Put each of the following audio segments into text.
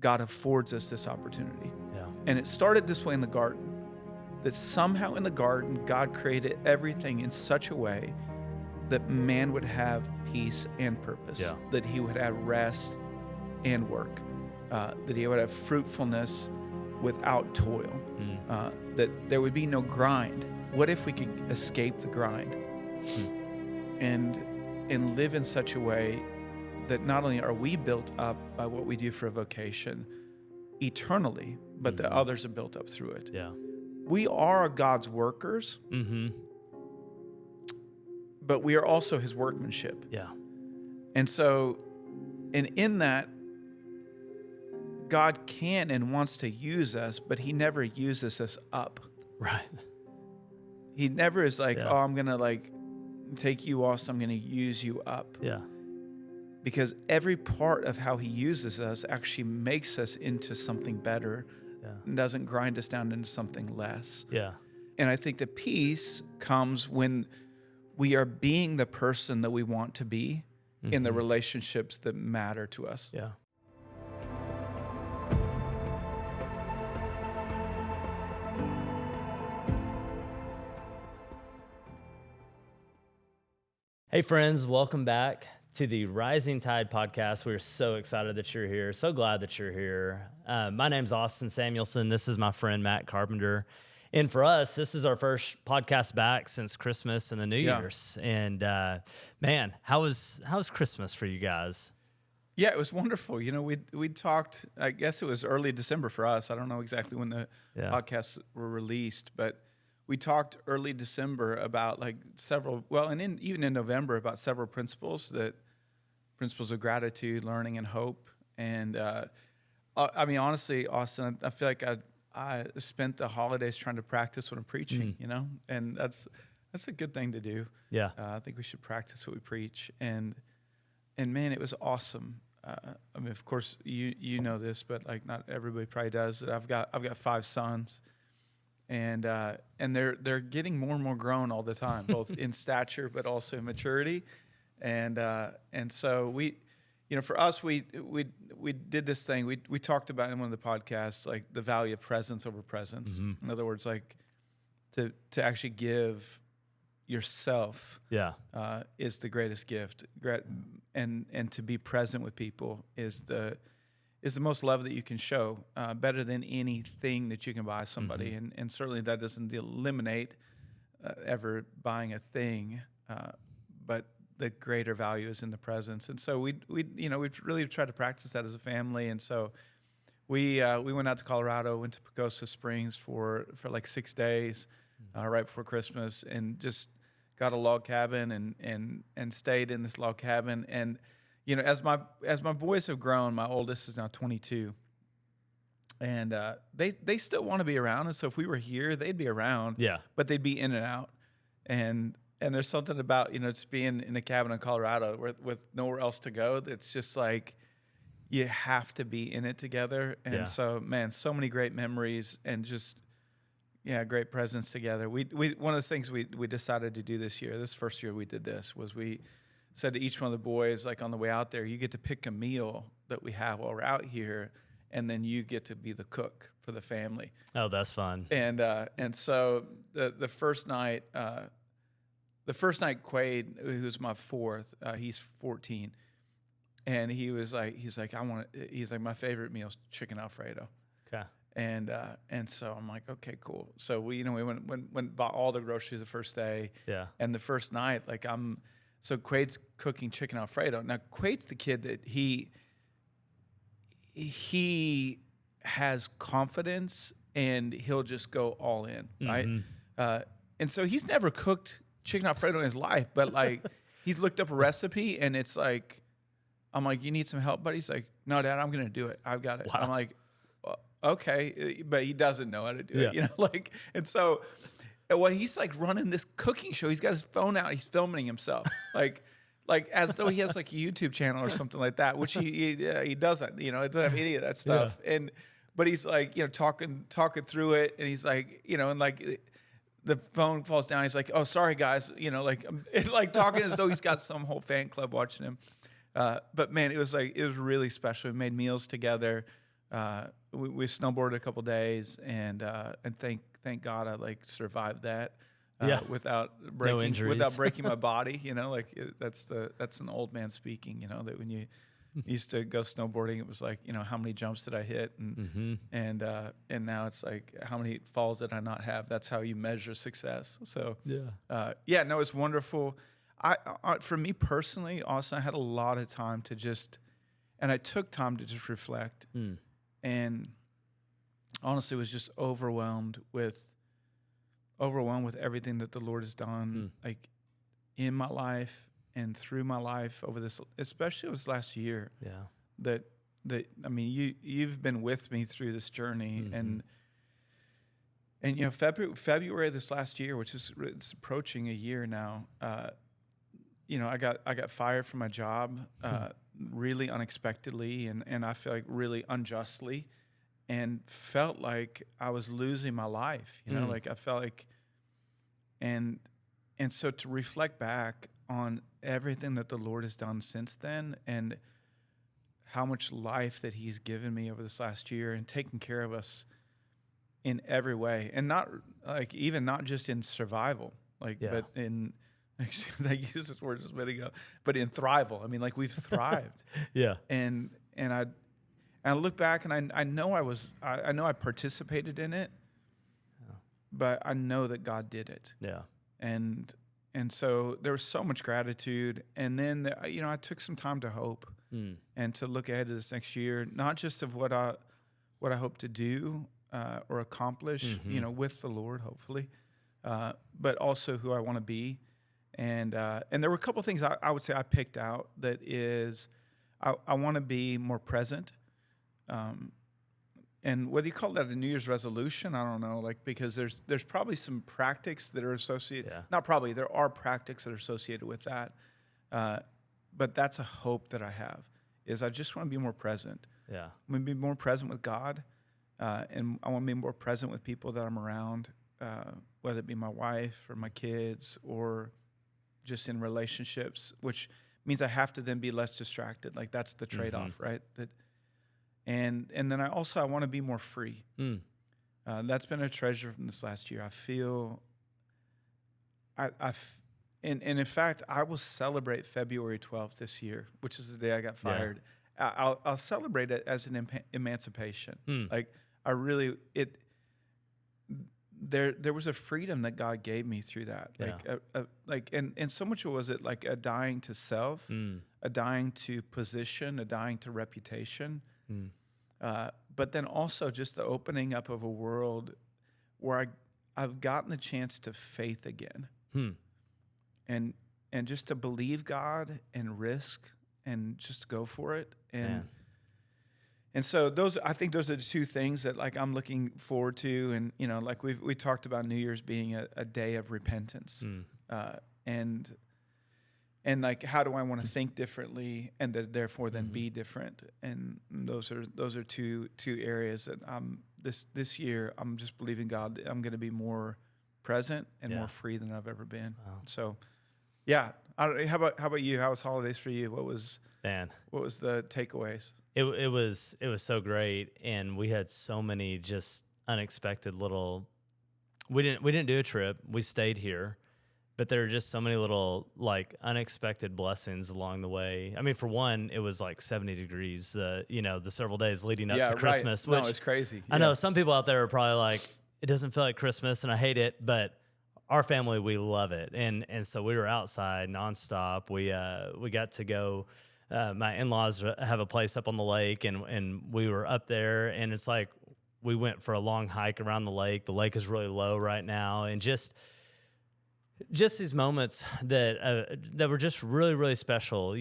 God affords us this opportunity. Yeah. And it started this way in the garden, that somehow in the garden, God created everything in such a way that man would have peace and purpose, that he would have rest and work, that he would have fruitfulness without toil, that there would be no grind. What if we could escape the grind and live in such a way that not only are we built up by what we do for a vocation eternally, but that others are built up through it. Yeah. We are God's workers, but we are also his workmanship. Yeah. And so, and in that, God can and wants to use us, but he never uses us up. Right. He never is like, oh, I'm going to like take you off, so I'm going to use you up. Yeah. Because every part of how he uses us actually makes us into something better and doesn't grind us down into something less. Yeah. And I think the peace comes when we are being the person that we want to be in the relationships that matter to us. Yeah. Hey friends, welcome back to the Rising Tide podcast. We're so excited that you're here. So glad that you're here. My name's Austin Samuelson. This is my friend Matt Carpenter. And for us, this is our first podcast back since Christmas and the New Year's. And man, how was Christmas for you guys? Yeah, it was wonderful. You know, we talked, I guess it was early December for us. I don't know exactly when the podcasts were released, but we talked early December about like several, well, and even in November about several principles of gratitude, learning, and hope. And I mean, honestly, Austin, I feel like I spent the holidays trying to practice what I'm preaching, you know, and that's a good thing to do. Yeah. I think we should practice what we preach. And man, it was awesome. I mean, of course, you know this, but like not everybody probably does. That I've got 5 sons. And they're getting more and more grown all the time, both in stature but also in maturity, and so we, you know, for us we did this thing. We talked about in one of the podcasts like the value of presence over presence. In other words, like to actually give yourself is the greatest gift, and to be present with people is the most love that you can show, better than anything that you can buy somebody. And certainly that doesn't eliminate ever buying a thing, but the greater value is in the presence. And so we've really tried to practice that as a family. And so we went out to Colorado, went to Pagosa Springs for like 6 days, right before Christmas, and just got a log cabin and stayed in this log cabin. And you know, as my boys have grown, my oldest is now 22, and they still want to be around. And so if we were here, they'd be around. Yeah. But they'd be in and out. And there's something about, you know, just being in a cabin in Colorado with nowhere else to go. That's just like you have to be in it together. And so, man, so many great memories and just great presence together. We one of the things we decided to do this year, this first year we did this, was we said to each one of the boys, like on the way out there, you get to pick a meal that we have while we're out here, and then you get to be the cook for the family. Oh, that's fun. And so the first night, Quaid, who's my fourth, he's 14, and he's like my favorite meal is chicken Alfredo. Okay. And so I'm like, okay, cool. So we went bought all the groceries the first day. Yeah. And the first night, like so Quaid's cooking chicken Alfredo. Now, Quaid's the kid that he has confidence and he'll just go all in, right? And so he's never cooked chicken Alfredo in his life, but like he's looked up a recipe and it's like, I'm like, you need some help, buddy? He's like, no, Dad, I'm going to do it. I've got it. Wow. I'm like, okay, but he doesn't know how to do it, you know, like, and so. Well, he's like running this cooking show. He's got his phone out. He's filming himself, like as though he has like a YouTube channel or something like that, which he doesn't. You know, it doesn't have any of that stuff. Yeah. But he's like, you know, talking through it, and he's like, you know, and like the phone falls down. He's like, oh, sorry guys, you know, like talking as though he's got some whole fan club watching him. But man, it was really special. We made meals together. we snowboarded a couple days, and thank God I like survived that. Yeah. Without No injuries. without breaking my body, like that's an old man speaking, that when you used to go snowboarding, it was like, how many jumps did I hit? And now it's like, how many falls did I not have? That's how you measure success. So no, it's wonderful. For me personally, Austin, I had a lot of time to and I took time to just reflect, and honestly was just overwhelmed with everything that the Lord has done, like in my life and through my life over this, especially this last year. Yeah. I mean, you've been with me through this journey, and February of this last year, which is it's approaching a year now. I got fired from my job really unexpectedly, and I feel like really unjustly, and felt like I was losing my life. Like I felt like, and so to reflect back on everything that the Lord has done since then, and how much life that He's given me over this last year, and taken care of us in every way, and not just in survival, but in, actually, I used this word just a minute ago, but in thrival. I mean, like, we've thrived. Yeah. And I look back, and I know I know I participated in it, but I know that God did it. Yeah. And so there was so much gratitude. And then, I took some time to hope and to look ahead to this next year, not just of what I hope to do or accomplish, with the Lord, hopefully, but also who I want to be. And there were a couple of things I would say I picked out. That is, I want to be more present. And whether you call that a New Year's resolution, I don't know, because there's probably some practices that are associated. Yeah. Not probably, there are practices that are associated with that. But that's a hope that I have, is I just want to be more present. Yeah. I want to be more present with God, and I want to be more present with people that I'm around, whether it be my wife or my kids, or just in relationships, which means I have to then be less distracted. Like, that's the trade-off, right? And then I want to be more free. That's been a treasure from this last year. I feel, and in fact, I will celebrate February 12th this year, which is the day I got fired. Yeah. I'll celebrate it as an emancipation. Like, there was a freedom that God gave me through that. And so much was it like a dying to self, a dying to position, a dying to reputation. But then also just the opening up of a world where I've gotten the chance to faith again, and just to believe God and risk and just go for it. And so I think those are the two things that, like, I'm looking forward to. And like we talked about New Year's being a day of repentance, and like, how do I want to think differently, and therefore then be different? And those are two areas that this year I'm just believing God that I'm going to be more present and more free than I've ever been. Wow. So, yeah. How about you? How was holidays for you? What was the takeaways? It was so great, and we had so many just unexpected little. We didn't do a trip. We stayed here. But there are just so many little, like, unexpected blessings along the way. I mean, for one, it was like 70 degrees, the several days leading up to Christmas. Right. No, it's crazy. I know some people out there are probably like, it doesn't feel like Christmas and I hate it, but our family, we love it. And so we were outside nonstop. We got to go, my in-laws have a place up on the lake, and we were up there, and it's like we went for a long hike around the lake. The lake is really low right now, and just these moments that were just really, really special.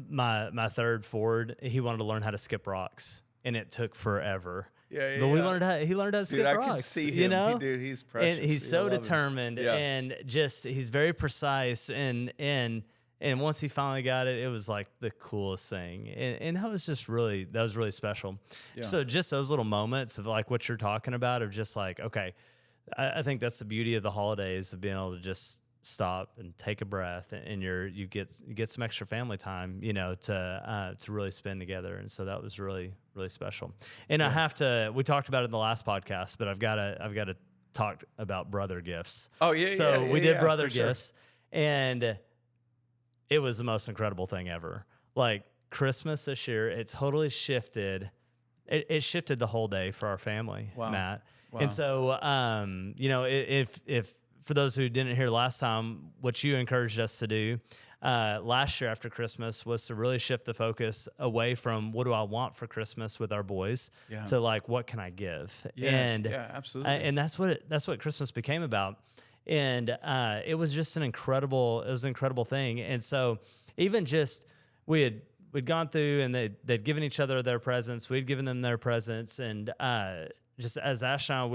My third Ford, he wanted to learn how to skip rocks, and it took forever. But he learned how to skip rocks. I can see him. Dude, he's precious. And he's so determined, and just he's very precise. And once he finally got it, it was like the coolest thing. And that was really special. Yeah. So just those little moments of, like, what you're talking about, of just like, okay, I think that's the beauty of the holidays, of being able to just stop and take a breath, and you get some extra family time, to really spend together. And so that was really, really special. And we talked about it in the last podcast, but I've got to talk about brother gifts. Oh yeah. So yeah, we did brother for sure. gifts, and it was the most incredible thing ever. Like Christmas this year, it totally shifted. It shifted the whole day for our family, Wow. Matt. Wow. And so, if for those who didn't hear last time, what you encouraged us to do last year after Christmas was to really shift the focus away from what do I want for Christmas with our boys to like, what can I give? Yes, And yeah, absolutely. and that's what Christmas became about. And it was just an incredible thing. And so even just we'd gone through, and they'd given each other their presents. We'd given them their presents, and just as Ash and I,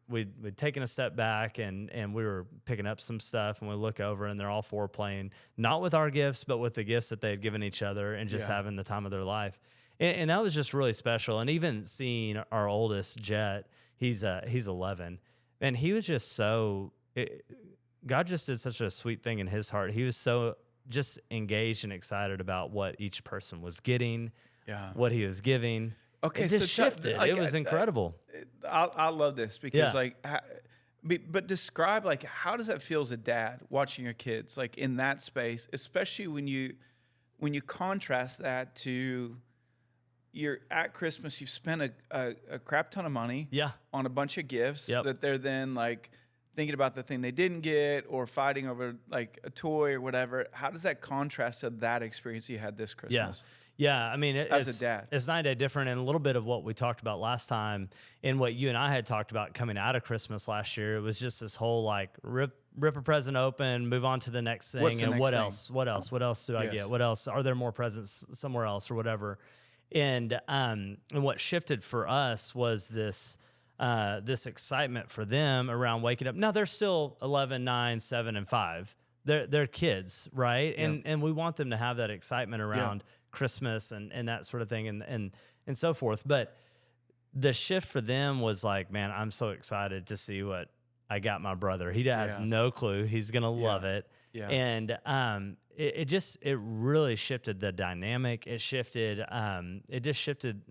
we'd taken a step back, and we were picking up some stuff, and we look over, and they're all four playing, not with our gifts, but with the gifts that they had given each other, and just having the time of their life. And that was just really special. And even seeing our oldest, Jet, he's 11, and he was just God just did such a sweet thing in his heart. He was so just engaged and excited about what each person was getting, what he was giving. Okay, it just shifted. It was incredible. I love this because but describe like how does that feel as a dad watching your kids like in that space, especially when you contrast that to you're at Christmas, you've spent a crap ton of money on a bunch of gifts that they're then like thinking about the thing they didn't get or fighting over like a toy or whatever. How does that contrast to that experience you had this Christmas? Yeah. I mean, as a dad, it's night and day different, and a little bit of what we talked about last time and what you and I had talked about coming out of Christmas last year. It was just this whole like rip a present open, move on to the next thing. What's the and next what thing? else? What else do I get? What else? Are there more presents somewhere else or whatever? And what shifted for us was this excitement for them around waking up. Now they're still 11, 9, 7, and 5. They're kids, right? And we want them to have that excitement around Christmas and that sort of thing and so forth. But the shift for them was like, man, I'm so excited to see what I got my brother. He has no clue. He's gonna love it. Yeah. And it really shifted the dynamic. It shifted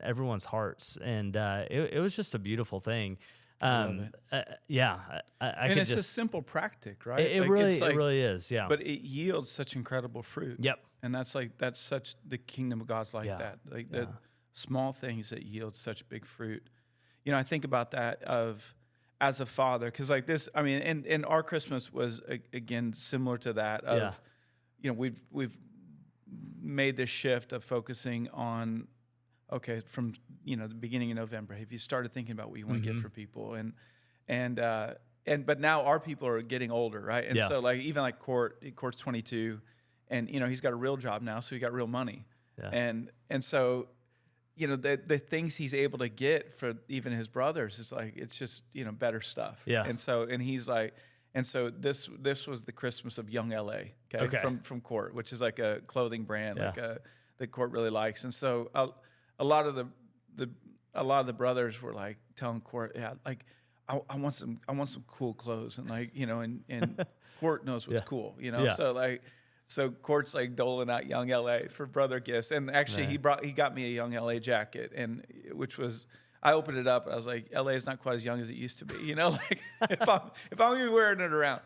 everyone's hearts, and it was just a beautiful thing. And it's a simple practic, right? It really is. Yeah. But it yields such incredible fruit. Yep. And that's such the kingdom of God's like that. Like the small things that yield such big fruit. I think about that as a father, because like this, I mean, and our Christmas was again similar to that of, we've made this shift of focusing on, okay, from the beginning of November, have you started thinking about what you want to get for people, but now our people are getting older, right? And so like even like Court's 22, and he's got a real job now, so he got real money, and so. The things he's able to get for even his brothers is like, it's just, better stuff. Yeah. And so this was the Christmas of Young LA, okay. From Court, which is like a clothing brand, that Court really likes. And so a lot of the brothers were like telling Court, like, I want some cool clothes. And like, and Court knows what's cool, so like, so Court's like doling out Young LA for brother gifts, and actually he got me a Young LA jacket, and which was I opened it up and I was like, LA is not quite as young as it used to be, like if I'm gonna be wearing it around.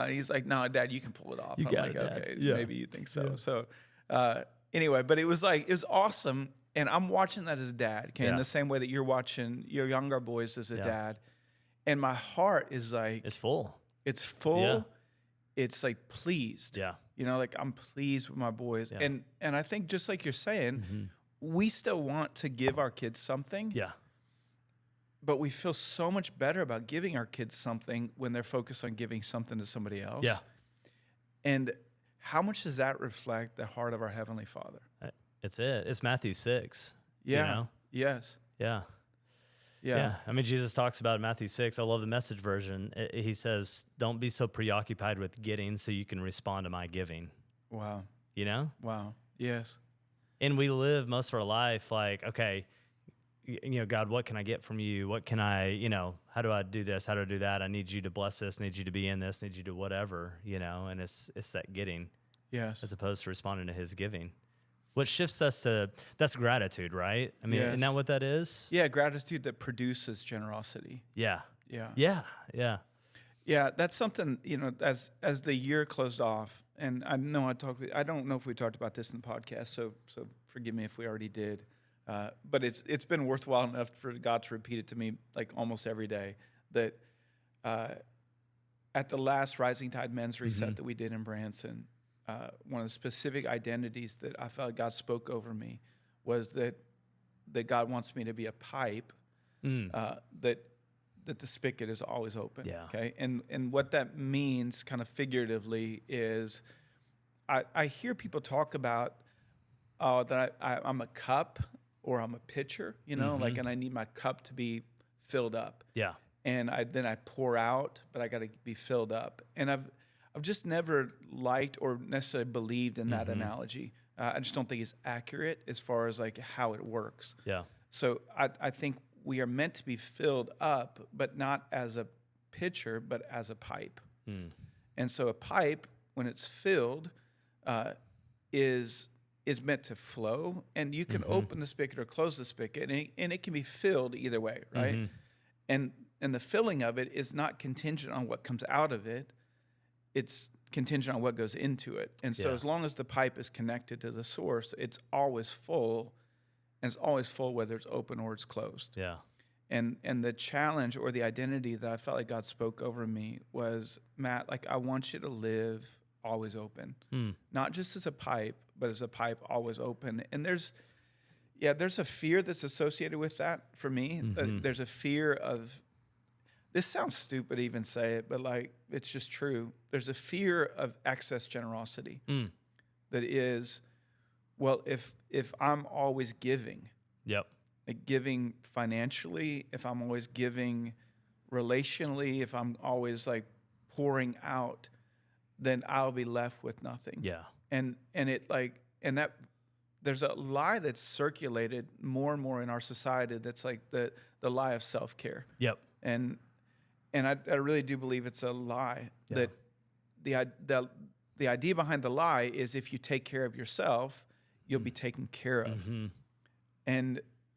He's like, no, Dad, you can pull it off. I'm got like, it, Dad. Okay, Yeah. maybe you think so. Yeah. So anyway, but it was awesome, and I'm watching that as a dad, okay, in the same way that you're watching your younger boys as a dad, and my heart is like it's full. It's full. Yeah. It's like pleased. Yeah. Like I'm pleased with my boys. Yeah. And I think just like you're saying, we still want to give our kids something. Yeah. But we feel so much better about giving our kids something when they're focused on giving something to somebody else. Yeah. And how much does that reflect the heart of our Heavenly Father? It's Matthew 6. Yeah. Yes. Yeah. Yeah. I mean, Jesus talks about it in Matthew 6. I love the Message version. He says, don't be so preoccupied with getting so you can respond to my giving. Wow. Wow. Yes. And we live most of our life like, okay, God, what can I get from you? What can I, how do I do this? How do I do that? I need you to bless this, need you to be in this, need you to whatever, and it's that getting Yes. as opposed to responding to his giving. What shifts us that's gratitude, right? I mean, Yes. isn't that what that is? Yeah, gratitude that produces generosity. Yeah. Yeah. Yeah. Yeah. Yeah, that's something, as the year closed off, and I know I don't know if we talked about this in the podcast, so forgive me if we already did. But it's been worthwhile enough for God to repeat it to me like almost every day that at the last Rising Tide Men's Reset that we did in Branson, one of the specific identities that I felt God spoke over me was that God wants me to be a pipe that the spigot is always open. Yeah. Okay. And what that means kind of figuratively is I hear people talk about that I'm a cup or I'm a pitcher, like, and I need my cup to be filled up. Yeah. And then I pour out, but I got to be filled up. And I've just never liked or necessarily believed in that analogy. I just don't think it's accurate as far as like how it works. Yeah. So I think we are meant to be filled up, but not as a pitcher, but as a pipe. And so a pipe, when it's filled, is meant to flow, and you can open the spigot or close the spigot, and it can be filled either way, right? And the filling of it is not contingent on what comes out of it; it's contingent on what goes into it. And so, as long as the pipe is connected to the source, it's always full, and it's always full whether it's open or it's closed. Yeah. And the challenge or the identity that I felt like God spoke over me was, Matt, like, I want you to live always open, not just as a pipe, but as a pipe always open. And there's a fear that's associated with that for me. There's a fear of, this sounds stupid to even say it, but like, it's just true. There's a fear of excess generosity that is, well, if I'm always giving, Yep. like giving financially, if I'm always giving relationally, if I'm always like pouring out, then I'll be left with nothing. Yeah. And that there's a lie that's circulated more and more in our society that's like the lie of self-care. Yep. And I really do believe it's a lie. Yeah. That the idea behind the lie is if you take care of yourself, you'll be taken care of.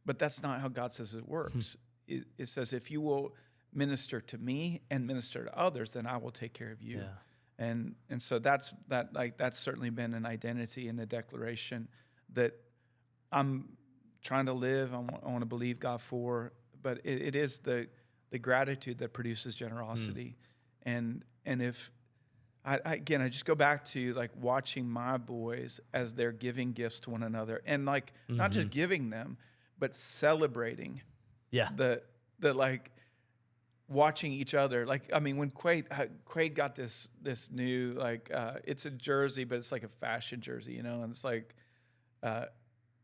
But that's not how God says it works. It says, if you will minister to me and minister to others, then I will take care of you. Yeah. And so that's certainly been an identity and a declaration that I'm trying to live. I want to believe God for, but it is the gratitude that produces generosity. And if I just go back to like watching my boys as they're giving gifts to one another, and like not just giving them, but celebrating. Yeah. The like watching each other. Like, I mean, when Quaid got this new, like, it's a jersey, but it's like a fashion jersey, and it's like, and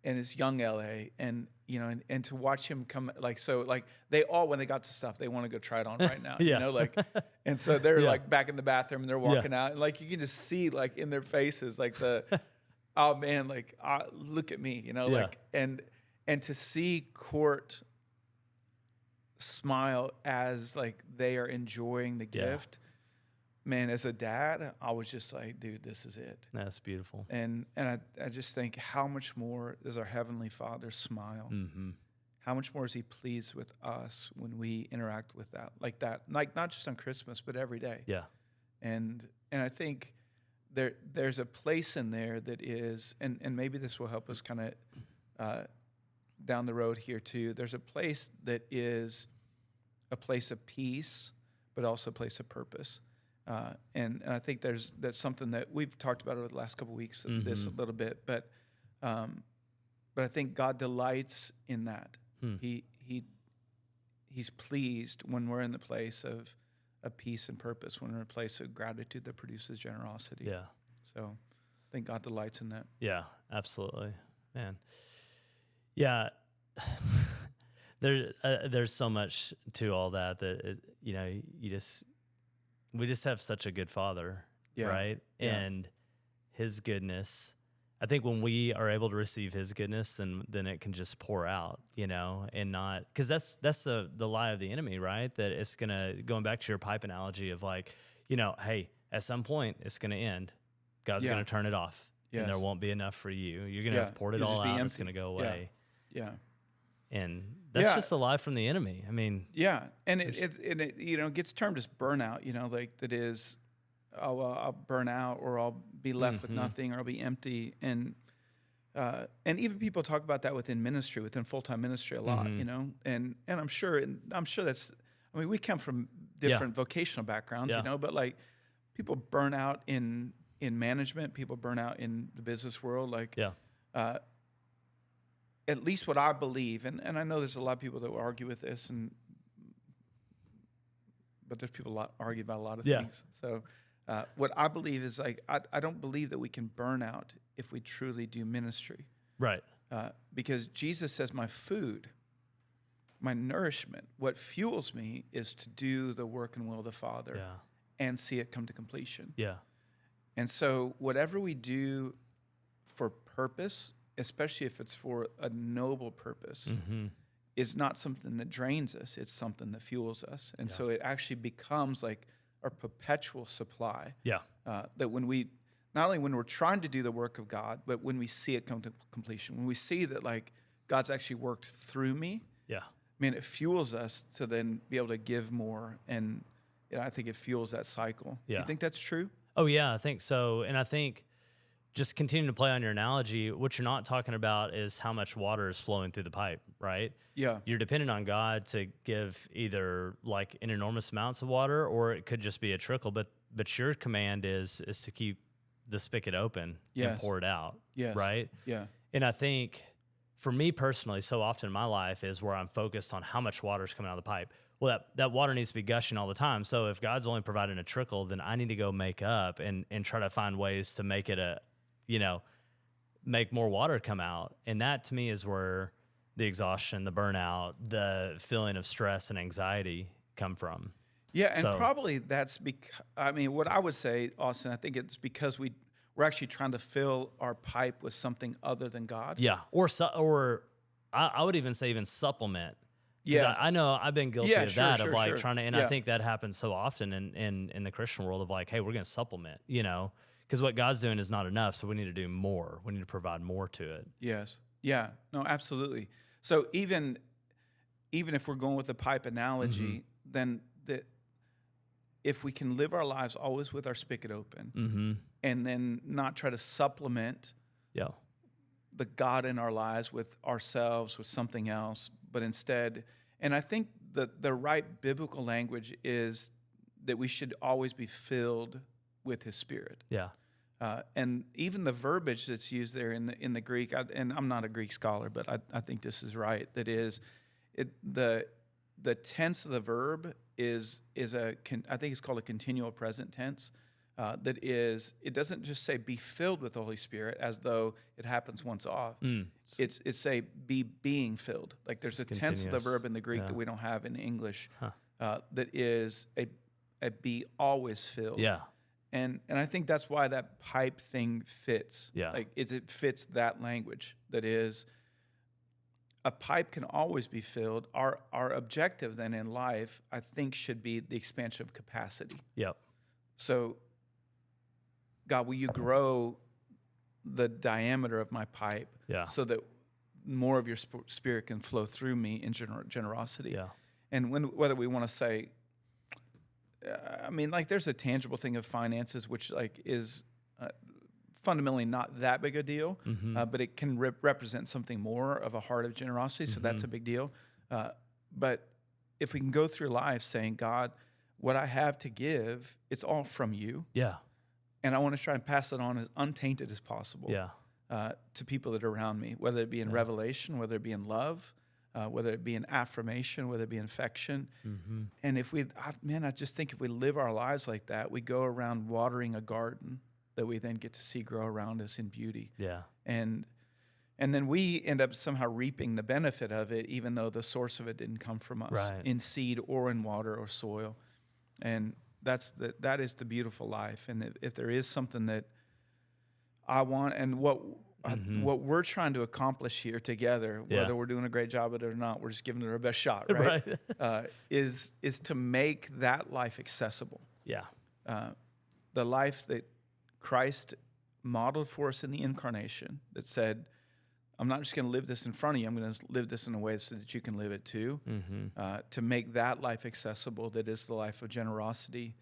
it's young LA, and and to watch him come, like, so like they all, when they got to stuff, they want to go try it on right now, like, and so they're like back in the bathroom and they're walking out, and like you can just see like in their faces like the oh man, like look at me, like, and to see Court smile as like they are enjoying the gift, man, as a dad, I was just like, dude, this is it. That's beautiful. And I just think, how much more does our Heavenly Father smile? How much more is He pleased with us when we interact with that, like not just on Christmas, but every day. Yeah. And I think there's a place in there that is, and maybe this will help us kind of down the road here too. There's a place that is a place of peace, but also a place of purpose. And I think that's something that we've talked about over the last couple of weeks, this a little bit, but I think God delights in that. He's pleased when we're in the place of peace and purpose, when we're in a place of gratitude that produces generosity. Yeah. So I think God delights in that. Yeah, absolutely, man. Yeah, there's so much to all that we just have such a good Father, right? Yeah. And His goodness. I think when we are able to receive his goodness, then it can just pour out, and not, because that's the lie of the enemy, right? That it's going back to your pipe analogy of like, hey, at some point it's gonna end. God's Yeah. gonna turn it off, and there Yes. won't be enough for you. You're gonna Yeah. have poured it You'll all just be out, and it's empty. gonna go Yeah. away. Yeah. And that's Yeah. just a lie from the enemy. I mean, Yeah. And it gets termed as burnout, like that is, oh, well, I'll burn out, or I'll be left with nothing, or I'll be empty. And even people talk about that within ministry, within full-time ministry a lot, and I'm sure that's, I mean, we come from different vocational backgrounds, Yeah. but like people burn out in management, people burn out in the business world. Like, yeah, at least what I believe, and I know there's a lot of people that will argue with this, but there's people argue about a lot of things. So what I believe is like, I don't believe that we can burn out if we truly do ministry. right. Because Jesus says, my food, my nourishment, what fuels me is to do the work and will of the Father Yeah. and see it come to completion. Yeah. And so whatever we do for purpose, especially if it's for a noble purpose, is not something that drains us. It's something that fuels us. And so it actually becomes like a perpetual supply. Yeah. That when we, not only when we're trying to do the work of God, but when we see it come to completion, when we see that like God's actually worked through me, Yeah. man, it fuels us to then be able to give more. And I think it fuels that cycle. Yeah. You think that's true? Oh, yeah, I think so. And I think just continuing to play on your analogy, what you're not talking about is how much water is flowing through the pipe, right? Yeah. You're dependent on God to give either like an enormous amounts of water, or it could just be a trickle. But your command is to keep the spigot open and Yes. pour it out, Yes. right? Yeah. And I think for me personally, so often in my life is where I'm focused on how much water is coming out of the pipe. Well, that water needs to be gushing all the time. So if God's only providing a trickle, then I need to go make up and try to find ways to make it make more water come out. And that to me is where the exhaustion, the burnout, the feeling of stress and anxiety come from. Yeah, and So- probably that's because, I mean, what I would say, Austin, I think it's because we're actually trying to fill our pipe with something other than God. Yeah. Or I would even say even supplement. 'Cause Yeah. I know I've been guilty Yeah, of sure, that, sure, of like sure. trying to, and Yeah. I think that happens so often in the Christian world of like, hey, we're going to supplement, because what God's doing is not enough. So we need to do more. We need to provide more to it. Yes. Yeah. No, absolutely. So even if we're going with the pipe analogy, then if we can live our lives always with our spigot open, and then not try to supplement Yeah. the God in our lives with ourselves, with something else, but instead, and I think that the right biblical language is that we should always be filled with His Spirit. Yeah. And even the verbiage that's used there in the Greek, and I'm not a Greek scholar, but I think this is right. That is, the tense of the verb is I think it's called a continual present tense. That is, it doesn't just say be filled with the Holy Spirit as though it happens once off. It's say be being filled. Like there's a Just tense of the continuous. verb in the Greek Yeah. that we don't have in English. That is a be always filled. Yeah. And I think that's why that pipe thing fits. Yeah. Like it fits that language. That is, a pipe can always be filled. Our objective then in life, I think, should be the expansion of capacity. Yep. So, God, will you grow the diameter of my pipe Yeah. so that more of your spirit can flow through me in generosity? Yeah. And whether we want to say, I mean, like there's a tangible thing of finances, which like is fundamentally not that big a deal, but it can represent something more of a heart of generosity. So that's a big deal. But if we can go through life saying, God, what I have to give, it's all from you. Yeah. And I want to try and pass it on as untainted as possible Yeah. to people that are around me, whether it be in revelation, whether it be in love, whether it be in affirmation, whether it be in affection. And if I just think if we live our lives like that, we go around watering a garden that we then get to see grow around us in beauty. Yeah. And then we end up somehow reaping the benefit of it, even though the source of it didn't come from us Right. in seed or in water or soil. And that is the beautiful life. And if there is something that I want, and what what we're trying to accomplish here together, Yeah. whether we're doing a great job at it or not, we're just giving it our best shot, right? Is to make that life accessible. Yeah. The life that Christ modeled for us in the incarnation, that said, I'm not just going to live this in front of you, I'm going to live this in a way so that you can live it too. To make that life accessible, that is the life of generosity,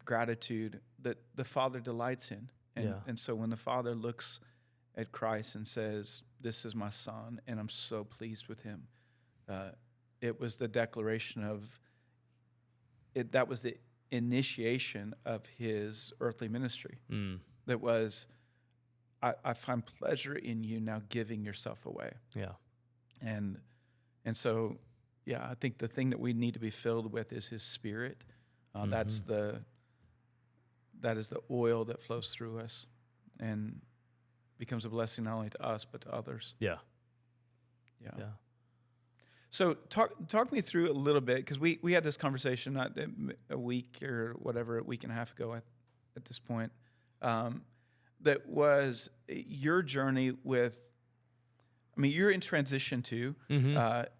gratitude, that the Father delights in. And so when the Father looks at Christ and says, this is my Son, and I'm so pleased with him, it was the declaration of it. That was the initiation of his earthly ministry. That was, I find pleasure in you now giving yourself away. Yeah. And so, yeah, I think the thing that we need to be filled with is his Spirit. That is the oil that flows through us and becomes a blessing not only to us but to others. Yeah. So talk me through a little bit, because we had this conversation not a week or whatever, a week and a half ago at this point. That was your journey with. I mean, you're in transition too,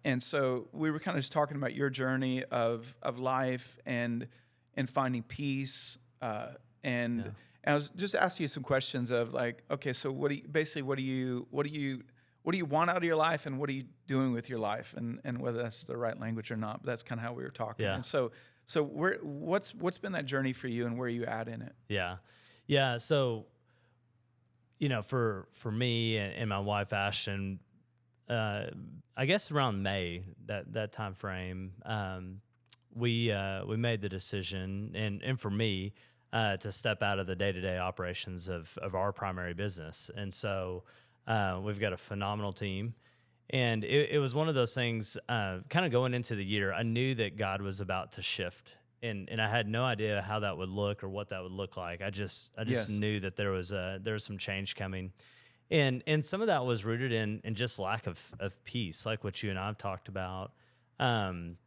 and so we were kind of just talking about your journey of life and finding peace. And I was just asking you some questions of like, okay, so what do you want out of your life, and what are you doing with your life, and whether that's the right language or not. But that's kind of how we were talking. Yeah. And so what's been that journey for you, and where are you at in it? Yeah. So, for me and my wife Ashton, I guess around May, that time frame, we made the decision, and for me, to step out of the day-to-day operations of our primary business. And so we've got a phenomenal team. And it was one of those things, kind of going into the year, I knew that God was about to shift. And I had no idea how that would look or what that would look like. I just knew that there was some change coming. And some of that was rooted in just lack of peace, like what you and I've talked about. Well,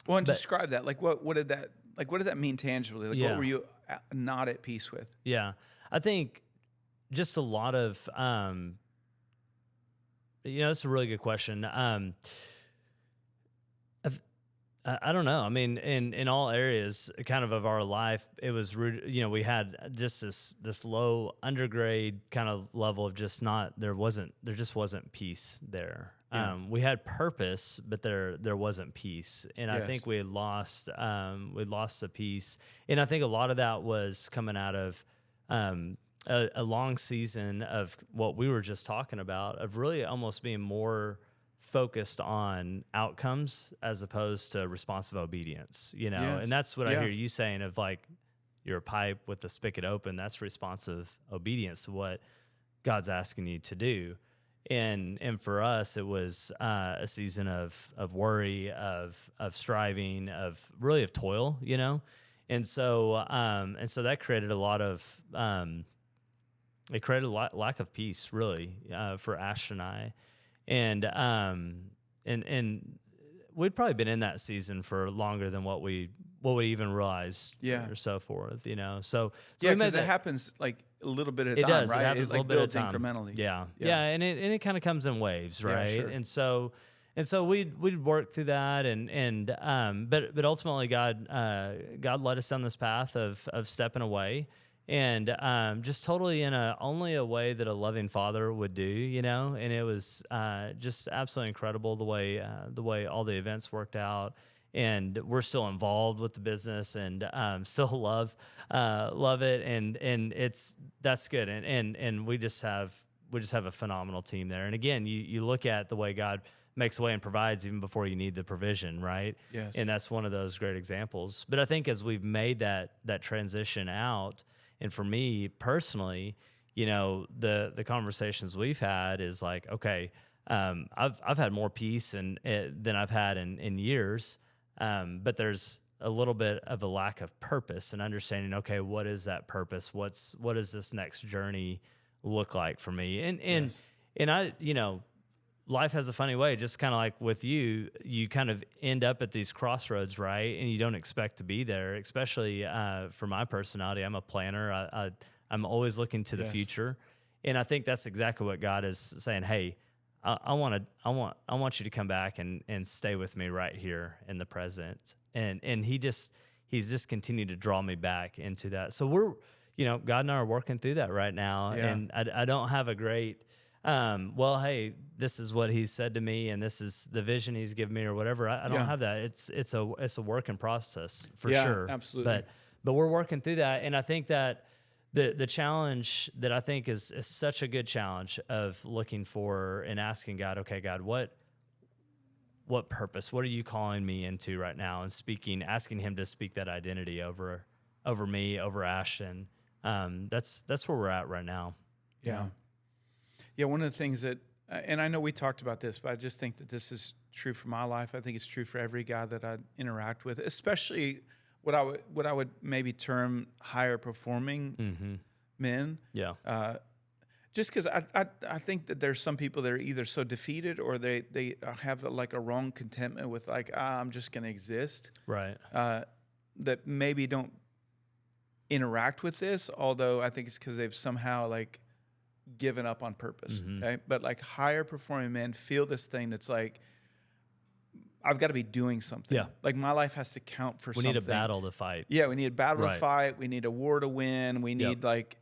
and describe that. Like, what did that mean tangibly? Like, what were you not at peace with? Yeah, I think just a lot of, that's a really good question. I don't know. I mean, in all areas kind of our life, it was, we had just this low undergrade kind of level of just there just wasn't peace there. Yeah. We had purpose, but there wasn't peace. And I think we lost the peace. And I think a lot of that was coming out of, a long season of what we were just talking about, of really almost being more focused on outcomes as opposed to responsive obedience, Yes. And that's what I hear you saying of like, you're a pipe with the spigot open. That's responsive obedience to what God's asking you to do. And for us, it was a season of worry, of striving, of toil, And so that created a lot of, lack of peace really, for Ash and I. And we'd probably been in that season for longer than what we even realized, or so forth, So because it happens like a little bit at a time, does. right? It happens like a little bit builds at a time. incrementally. Yeah, and it kind of comes in waves, right? Sure. And so we'd work through that, but ultimately God led us down this path of stepping away. And just totally in only a way that a loving father would do, and it was just absolutely incredible the way all the events worked out, and we're still involved with the business and still love it, and that's good, and we just have a phenomenal team there. And again, you look at the way God makes a way and provides even before you need the provision, right? Yes. And that's one of those great examples. But I think as we've made that transition out. And for me personally, the conversations we've had is like, okay, I've had more peace than I've had in years, but there's a little bit of a lack of purpose and understanding. Okay, what is that purpose? What does this next journey look like for me? And I, life has a funny way, just kind of like with you kind of end up at these crossroads, right? And you don't expect to be there, especially for my personality. I'm a planner. I'm always looking to the future. And I think that's exactly what God is saying. Hey, I want you to come back and stay with me right here in the present. And he's just continued to draw me back into that. So we're, God and I are working through that right now. Yeah. And I don't have a great, well, hey, this is what he said to me, and this is the vision he's given me, or whatever. I don't have that. It's a work in process for sure. Absolutely. But we're working through that, and I think that the challenge that I think is such a good challenge of looking for and asking God, okay, God, what purpose? What are you calling me into right now? And asking Him to speak that identity over me, over Ashton. That's where we're at right now. Yeah. Yeah, one of the things that, and I know we talked about this, but I just think that this is true for my life. I think it's true for every guy that I interact with, especially what I would maybe term higher performing men. Yeah. Just because I think that there's some people that are either so defeated or they have like a wrong contentment with like, I'm just going to exist. Right. That maybe don't interact with this, although I think it's because they've somehow like given up on purpose. Okay. But like higher performing men feel this thing that's like, I've got to be doing something. Yeah. Like my life has to count for something. We need a battle to fight. Yeah. We need a battle Right. to fight. We need a war to win. We need like,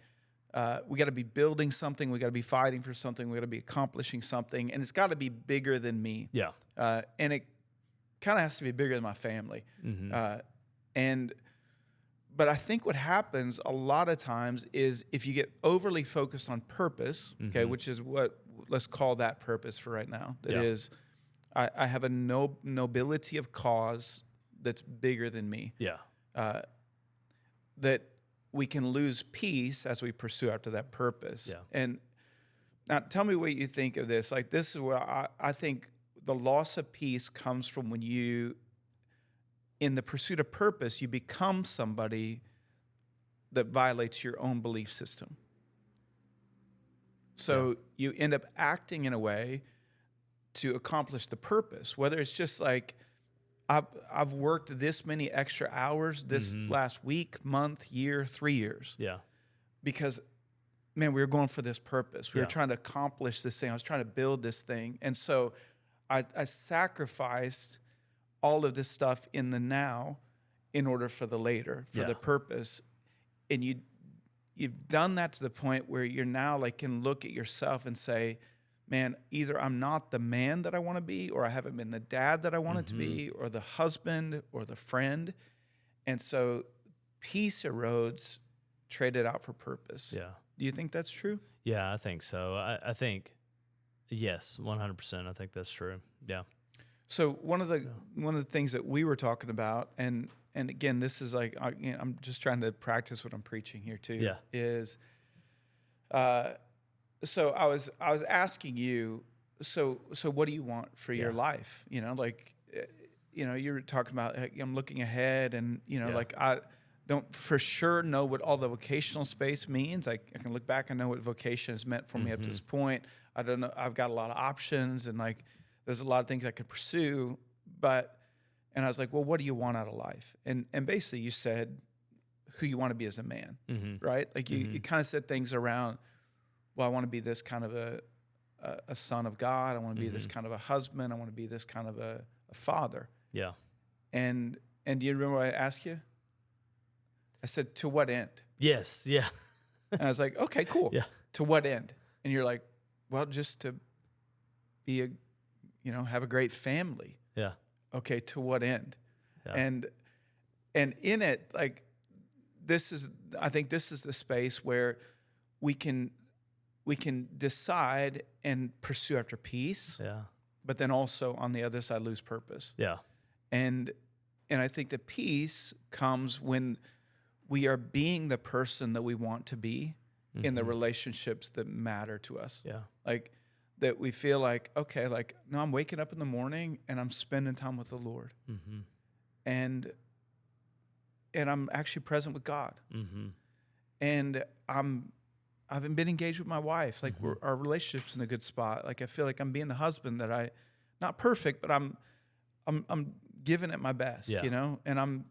we got to be building something. We got to be fighting for something. We got to be accomplishing something. And it's got to be bigger than me. Yeah. And it kind of has to be bigger than my family. But I think what happens a lot of times is if you get overly focused on purpose, okay, which is what, let's call that purpose for right now. That is, I have a nobility of cause that's bigger than me. Yeah. That we can lose peace as we pursue after that purpose. Yeah. And now tell me what you think of this. Like this is where I think the loss of peace comes from when you, in the pursuit of purpose, you become somebody that violates your own belief system. So you end up acting in a way to accomplish the purpose, whether it's just like, I've worked this many extra hours this last week, month, year, 3 years. Yeah. Because, man, we were going for this purpose. We were trying to accomplish this thing. I was trying to build this thing. And so I sacrificed all of this stuff in the now in order for the later, for the purpose. And you've done that to the point where you're now like can look at yourself and say, man, either I'm not the man that I want to be, or I haven't been the dad that I wanted to be, or the husband or the friend. And so peace erodes, traded out for purpose. Yeah. Do you think that's true? Yeah, I think so. I think, yes, 100%. I think that's true. Yeah. So one of the things that we were talking about, and again, this is like I'm just trying to practice what I'm preaching here too. Yeah. Is so I was asking you, so what do you want for your life? You know, like you were talking about I'm looking ahead, and like I don't for sure know what all the vocational space means. I can look back and know what vocation has meant for me up to this point. I don't know. I've got a lot of options, and like there's a lot of things I could pursue, and I was like, well, what do you want out of life? And basically you said who you want to be as a man, right? Like you kind of said things around, well, I want to be this kind of a son of God. I want to be this kind of a husband. I want to be this kind of a father. Yeah. And do you remember what I asked you? I said, to what end? Yes. Yeah. And I was like, okay, cool. Yeah. To what end? And you're like, well, just to be have a great family. Yeah. Okay, to what end? Yeah. And in it, like I think this is the space where we can decide and pursue after peace. Yeah. But then also on the other side lose purpose. Yeah. And I think the peace comes when we are being the person that we want to be in the relationships that matter to us. Yeah. Like that we feel like, okay, like, no, I'm waking up in the morning and I'm spending time with the Lord. And I'm actually present with God. And I've been engaged with my wife. Like our relationship's in a good spot. Like I feel like I'm being the husband that not perfect, but I'm giving it my best, and I'm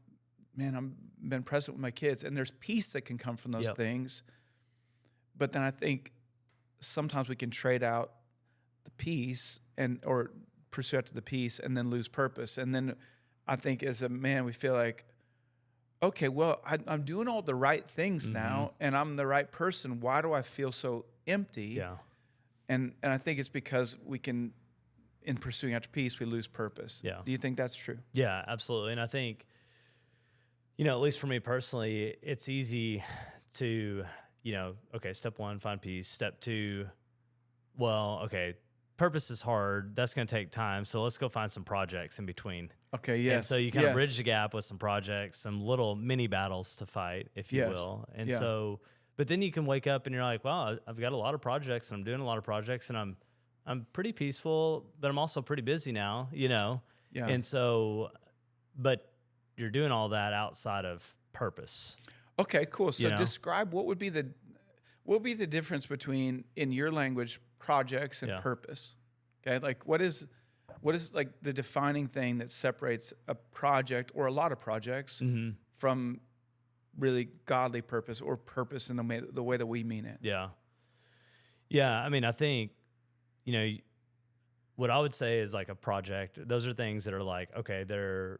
been present with my kids, and there's peace that can come from those things. But then I think sometimes we can trade out the peace or pursue after the peace and then lose purpose. And then I think as a man, we feel like, okay, well, I'm doing all the right things now, and I'm the right person. Why do I feel so empty? Yeah. And I think it's because we can, in pursuing after peace, we lose purpose. Yeah. Do you think that's true? Yeah, absolutely. And I think, at least for me personally, it's easy to, okay, step one, find peace. Step two, well, okay, purpose is hard. That's going to take time. So let's go find some projects in between. Okay, yes. And so you kind of bridge the gap with some projects, some little mini battles to fight, if you will. And so, but then you can wake up and you're like, wow, I've got a lot of projects and I'm doing a lot of projects and I'm pretty peaceful, but I'm also pretty busy now, Yeah. And so, but you're doing all that outside of purpose. Okay, cool. So describe what would be the difference between, in your language, projects and purpose? Okay, like what is like the defining thing that separates a project or a lot of projects from really godly purpose or purpose in the way that we mean it? Yeah. Yeah. I mean, I think, what I would say is like a project. Those are things that are like, okay, they're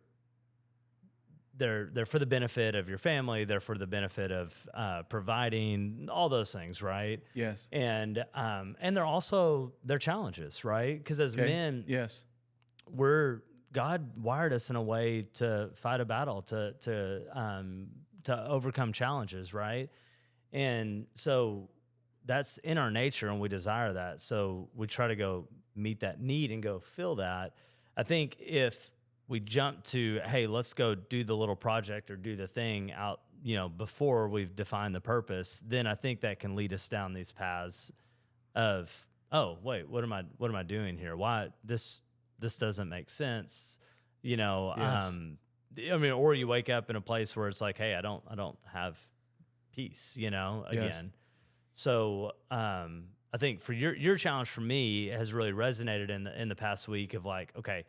for the benefit of your family. They're for the benefit of providing all those things, right? Yes. And they're challenges, right? Because as men, yes, God wired us in a way to fight a battle, to overcome challenges, right? And so that's in our nature, and we desire that. So we try to go meet that need and go fill that. I think if we jump to, hey, let's go do the little project or do the thing out, before we've defined the purpose, then I think that can lead us down these paths of, oh, wait, what am I doing here? Why this doesn't make sense? Or you wake up in a place where it's like, hey, I don't have peace, again. Yes. So, I think for your challenge for me has really resonated in the past week of like, okay,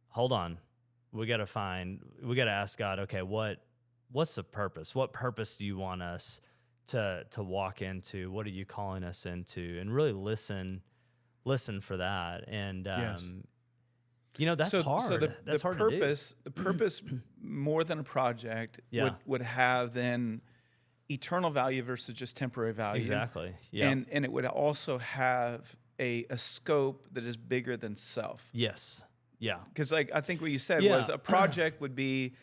hold on. We got to ask God, okay, what's the purpose? What purpose do you want us to walk into? What are you calling us into? And really listen for that. And, that's hard. So that's hard to do. The purpose more than a project would have then eternal value versus just temporary value. Exactly. Yeah. And it would also have a scope that is bigger than self. Yes. Yeah. Because I think what you said was a project would be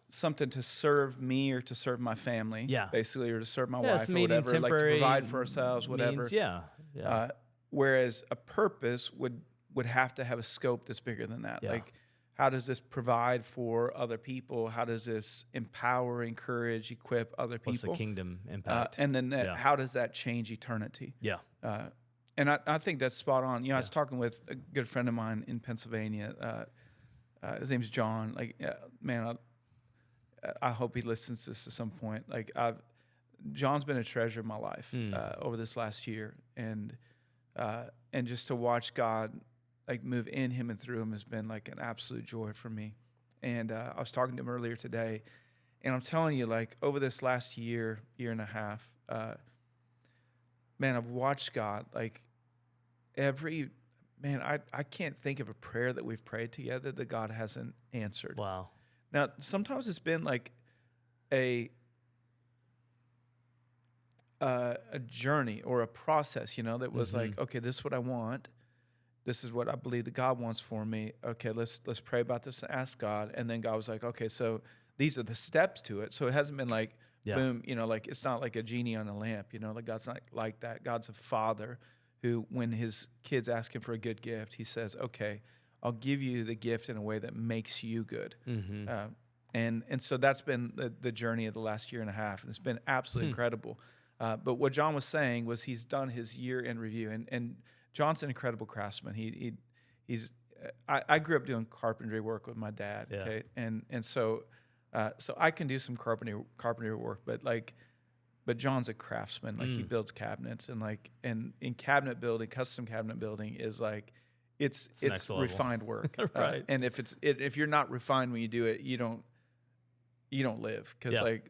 something to serve me or to serve my family, basically, or to serve my wife or whatever, like to provide for ourselves, whatever. Means, Whereas a purpose would have to have a scope that's bigger than that. Yeah. Like, how does this provide for other people? How does this empower, encourage, equip other people? What's the kingdom impact? And then how does that change eternity? Yeah. And I think that's spot on. I was talking with a good friend of mine in Pennsylvania. His name's John. I hope he listens to this at some point. John's been a treasure in my life over this last year, and just to watch God move in him and through him has been like an absolute joy for me. And I was talking to him earlier today, and I'm telling you, over this last year and a half, I've watched God I can't think of a prayer that we've prayed together that God hasn't answered. Wow. Now, sometimes it's been a journey or a process, that was okay, this is what I want. This is what I believe that God wants for me. Okay, let's pray about this and ask God. And then God was like, okay, so these are the steps to it. So it hasn't been boom, it's not like a genie on a lamp, God's not like that. God's a father who, when his kids ask him for a good gift, he says, okay, I'll give you the gift in a way that makes you good. Mm-hmm. And so that's been the journey of the last year and a half. And it's been absolutely incredible. But what John was saying was he's done his year in review, and John's an incredible craftsman. I grew up doing carpentry work with my dad. Yeah. Okay. And so I can do some carpentry work, but John's a craftsman. He builds cabinets, and in cabinet building, custom cabinet building is it's refined work. Right. And if you're not refined when you do it, you don't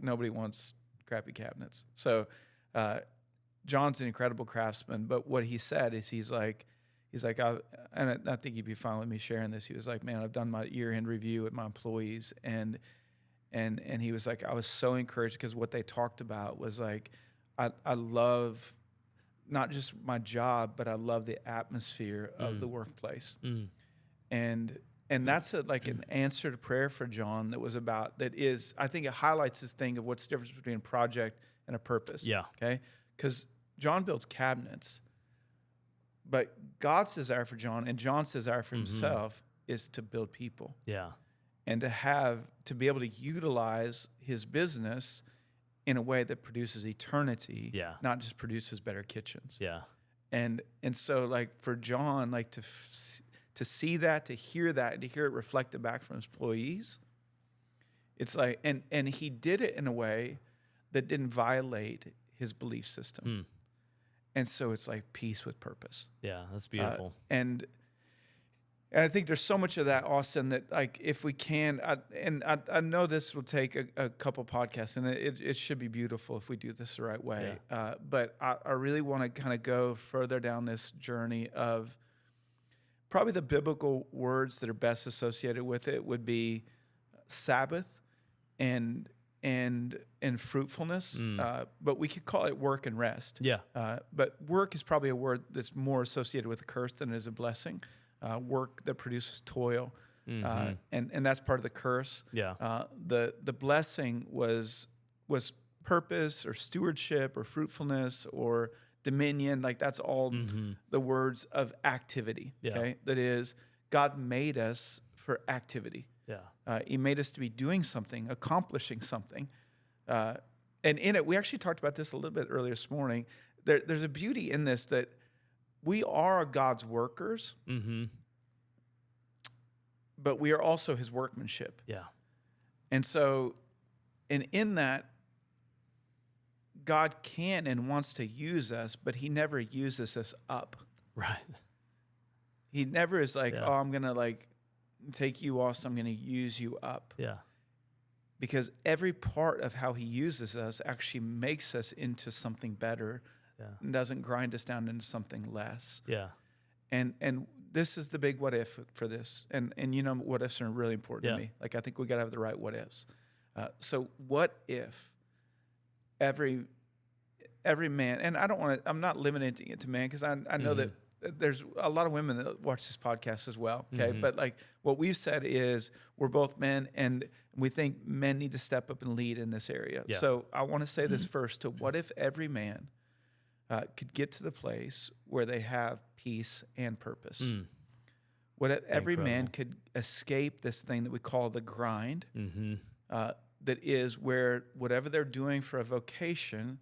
nobody wants crappy cabinets. So, John's an incredible craftsman, but what he said is he's like, I think he'd be fine with me sharing this. He was like, man, I've done my year-end review with my employees, and he was like, I was so encouraged because what they talked about was like, I love not just my job, but I love the atmosphere of the workplace. And that's like an answer to prayer for John I think it highlights this thing of what's the difference between a project and a purpose. Yeah. Okay. Because John builds cabinets, but God's desire for John and John's desire for himself is to build people. Yeah. And to be able to utilize his business in a way that produces eternity, not just produces better kitchens. Yeah. And so like for John, like to see that, to hear that, and to hear it reflected back from his employees, it's like, and he did it in a way that didn't violate his belief system. And so it's like peace with purpose. Yeah, that's beautiful. And I think there's so much of that, Austin, that like if we can, I know this will take a couple podcasts, and it should be beautiful if we do this the right way. But I really want to kind of go further down this journey of probably the biblical words that are best associated with it would be Sabbath and fruitfulness, but we could call it work and rest. Yeah. But work is probably a word that's more associated with a curse than it is a blessing. Work that produces toil, and that's part of the curse. Yeah. The blessing was purpose or stewardship or fruitfulness or dominion. Like that's all the words of activity. Yeah. Okay, that is, God made us for activity. Yeah. He made us to be doing something, accomplishing something. And in it, we actually talked about this a little bit earlier this morning. There's a beauty in this that we are God's workers, but we are also his workmanship. Yeah. And so, and in that, God can and wants to use us, but he never uses us up. Right. He never is like, oh, I'm going to like take you, Austin, I'm going to use you up. Yeah. Because every part of how he uses us actually makes us into something better. And doesn't grind us down into something less. Yeah. And this is the big what if for this. And you know, what ifs are really important to me. Like, I think we got to have the right what ifs. So what if every man, and I'm not limiting it to man, because I know that there's a lot of women that watch this podcast as well. Okay. But like what we've said is we're both men, and we think men need to step up and lead in this area. Yeah. So I want to say this first to what if every man could get to the place where they have peace and purpose. What if every man could escape this thing that we call the grind, that is where whatever they're doing for a vocation,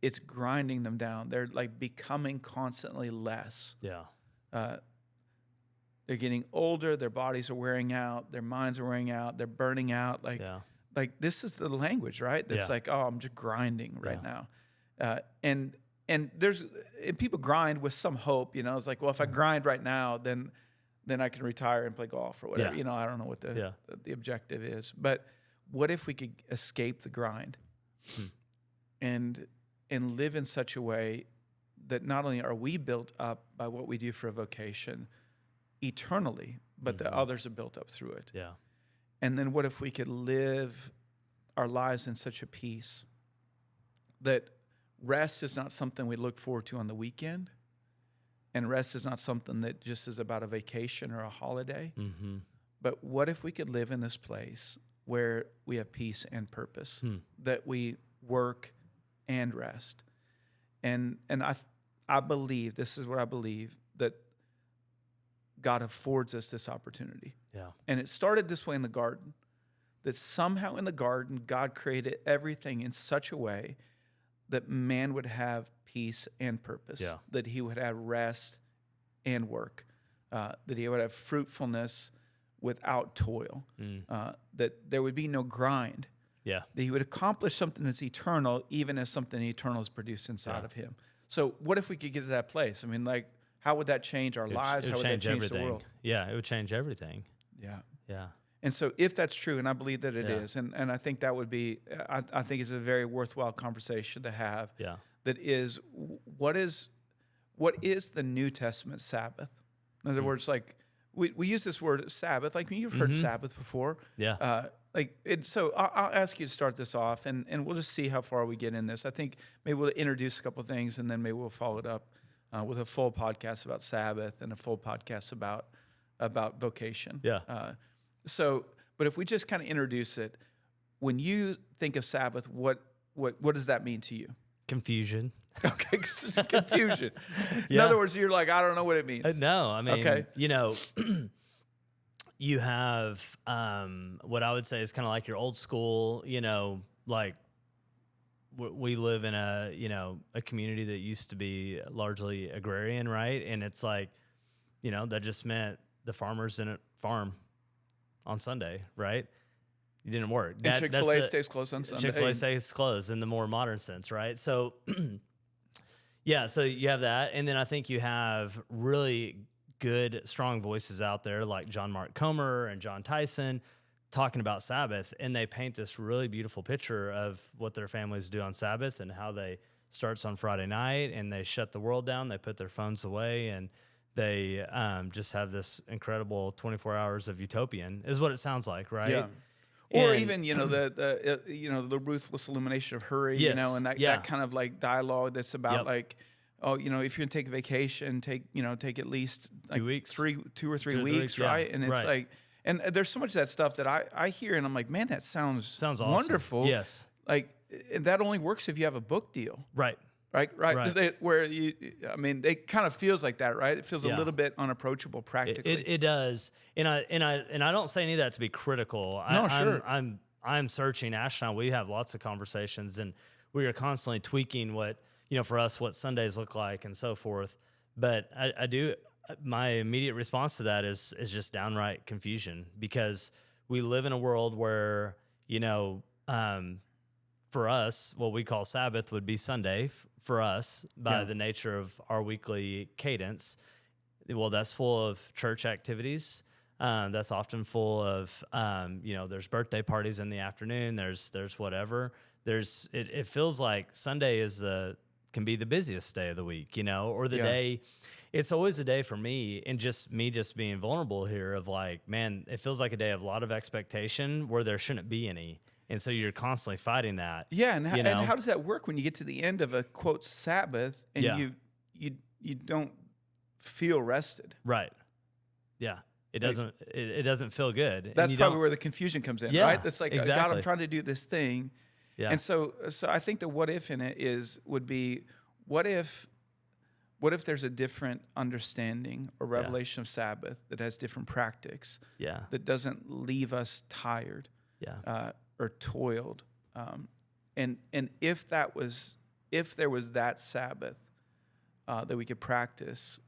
it's grinding them down. They're like becoming constantly less. Yeah. They're getting older. Their bodies are wearing out. Their minds are wearing out. They're burning out. Like this is the language, right? That's like, oh, I'm just grinding right now. And people grind with some hope, you know. It's like, well, if I grind right now, then I can retire and play golf or whatever. Yeah. You know, I don't know what the objective is, but what if we could escape the grind and live in such a way that not only are we built up by what we do for a vocation eternally, but that others are built up through it. Yeah. And then what if we could live our lives in such a peace that rest is not something we look forward to on the weekend, and rest is not something that just is about a vacation or a holiday. But what if we could live in this place where we have peace and purpose, that we work and rest? And I believe, this is what I believe, that God affords us this opportunity. Yeah. And it started this way in the garden, that somehow in the garden, God created everything in such a way that man would have peace and purpose, that he would have rest and work, that he would have fruitfulness without toil, that there would be no grind, that he would accomplish something that's eternal, even as something eternal is produced inside of him. So what if we could get to that place? I mean, like, how would that change our lives? How would that change the world? Yeah, it would change everything. Yeah. Yeah. And so if that's true, and I believe that it is, and I think that would be, I think it's a very worthwhile conversation to have, that is what is the New Testament Sabbath? In other words, like we use this word Sabbath, like you've heard Sabbath before. Yeah. So I'll ask you to start this off, and we'll just see how far we get in this. I think maybe we'll introduce a couple of things, and then maybe we'll follow it up with a full podcast about Sabbath and a full podcast about vocation. Yeah. But if we just kind of introduce it, when you think of Sabbath, what does that mean to you? Confusion. Okay, confusion. In Yeah. other words, you're like, I don't know what it means. No, I mean, Okay. You have what I would say is kind of like your old school, like we live in a community that used to be largely agrarian, right? And it's like, that just meant the farmers didn't farm on Sunday, right? You didn't work. And Chick-fil-A stays closed on Sunday. Chick-fil-A stays closed in the more modern sense, right? So, yeah, so you have that. And then I think you have really good, strong voices out there like John Mark Comer and John Tyson talking about Sabbath. And they paint this really beautiful picture of what their families do on Sabbath and how they starts on Friday night and they shut the world down. They put their phones away and they just have this incredible 24 hours of utopian is what it sounds like, right? Yeah. Or even the ruthless illumination of hurry, Yes, and that kind of like dialogue that's about like, if you're gonna take a vacation, take at least like 2 weeks, 2 or 3 2 or 3 weeks, weeks, yeah. right? And it's Right. like, and there's so much of that stuff that I hear, and I'm like, man, that sounds awesome. wonderful. Yes, Like, and that only works if you have a book deal. right. Right. Where it kind of feels like that, right? It feels a little bit unapproachable practically. It does, and I don't say any of that to be critical. Sure. I'm searching. Ash and I, we have lots of conversations, and we are constantly tweaking what for us what Sundays look like and so forth. But I do. My immediate response to that is just downright confusion because we live in a world where for us, what we call Sabbath would be Sunday for us by the nature of our weekly cadence. Well, that's full of church activities. That's often full of, there's birthday parties in the afternoon. There's whatever. It feels like Sunday can be the busiest day of the week, or the day. It's always a day for me, and just being vulnerable here of like, man, it feels like a day of a lot of expectation where there shouldn't be any. And so you're constantly fighting that. Yeah, and how does that work when you get to the end of a quote Sabbath and you don't feel rested? Right. Yeah. It doesn't feel good. That's probably where the confusion comes in, right? That's like, exactly. God, I'm trying to do this thing. Yeah. And so I think the what if in it would be what if there's a different understanding or revelation of Sabbath that has different practices that doesn't leave us tired. Yeah. Or toiled, and if there was that Sabbath that we could practice